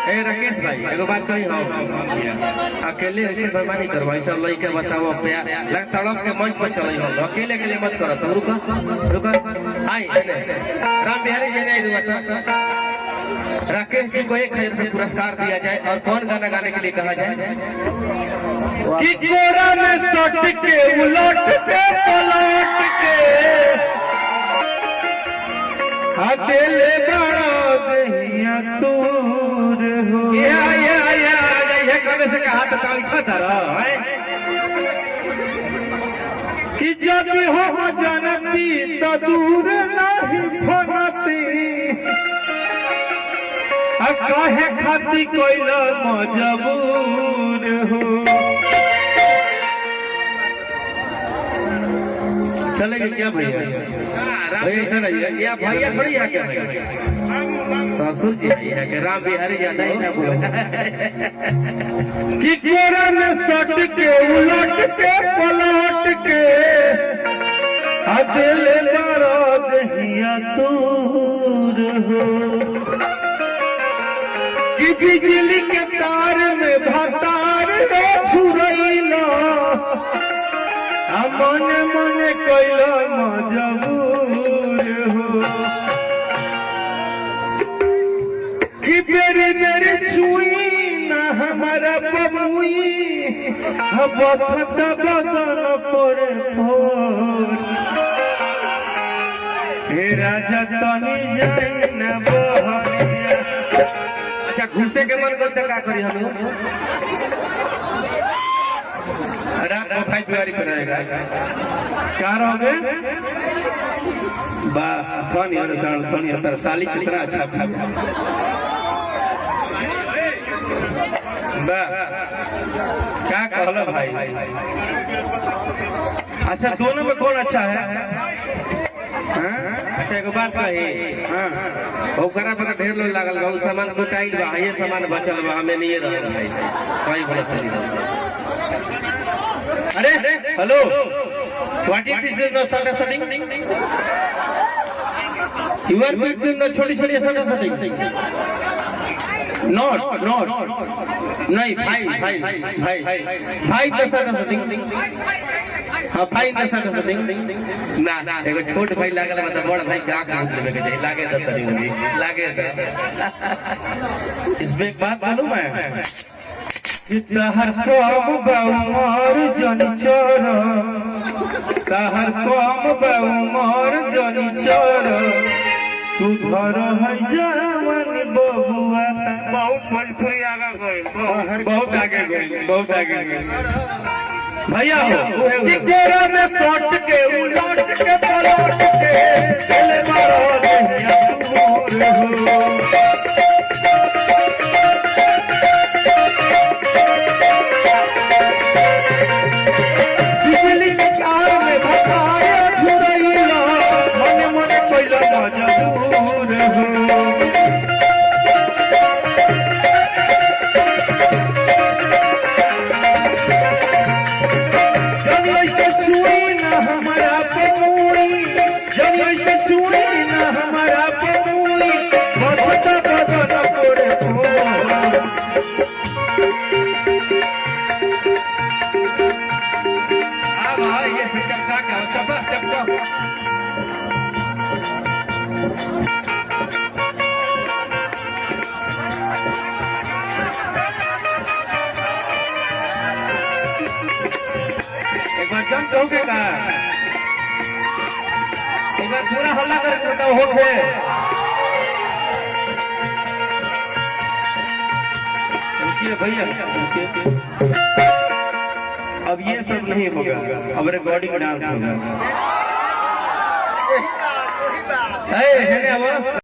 ए राकेश भाई एगो बात कही हो, अकेले ऐसे बेईमानी करवा सब लइके बताओ प्यार लग तड़प के मंच पर चले हो, अकेले अकेले मत करो। तुम रुको रुको आई राम बिहारी जी ने राकेश जी को 1000 रुपये पुरस्कार दिया जाए और कौन गाना गाने के लिए कहा जाए? कि कोरा में सट के उलट के पलट के दिले बड़ा दहिया तोर हो। या कब से कहा तो उठा था कि जब हो जनती तो दूर नहीं फनती कहे खाती कोई मजबूर हो। चलेगा क्या भैया? भैया इधर आइए, या भैया थोड़ी आके ससुर जी है कि राम बिहारी ज्यादा ही ना बोलो कि कोरा में सट के उलट के पलट के दिल दर्द हिया तूर हो। कि बिजली के तार में भतार छुड़ैला मन मन कैला मजबूर हो। कि बेरे बेरे छुई ना हमारा बबुई बफत बदन पर फोर। हे राजा तनी जाई ना बहरिया। अच्छा घुसे के मन करते का करी हम भाई तैयारी कराएगा क्या रहोगे? वाह साली कितना अच्छा वाह क्या कहला भाई। अच्छा दोनों में कौन अच्छा है? अच्छा एक बात कही, ओकरा पर ढेर लोग लागल बा, सामान गोटाइल बा, ये सामान बचल बा, हमें नहीं रहल भाई। सही बोलत है। अरे hello what is this setting? You are doing the छोटी छोटी setting. Not नहीं भाई the setting. हाँ भाई the setting ना एगो छोट भाई लागल मतलब बड़ भाई का काम देवे के चाहिए लागे तो तनी मुझे लागे तो। इसमें एक बात मालूम है तहर कम बउमर जनिचर तहर कम बउमर जनिचर तू घर है जवान बबुआ। बहुत भोजपुरी आगे गई, बहुत आगे गई भैया हो। कि कोरा में सट के उलट के पलट के दिल मारो दहिया तोर हो। पूरा हल्ला करके होट है। भैया अब ये सब नहीं होगा, अब रिकॉर्डिंग डांस होगा।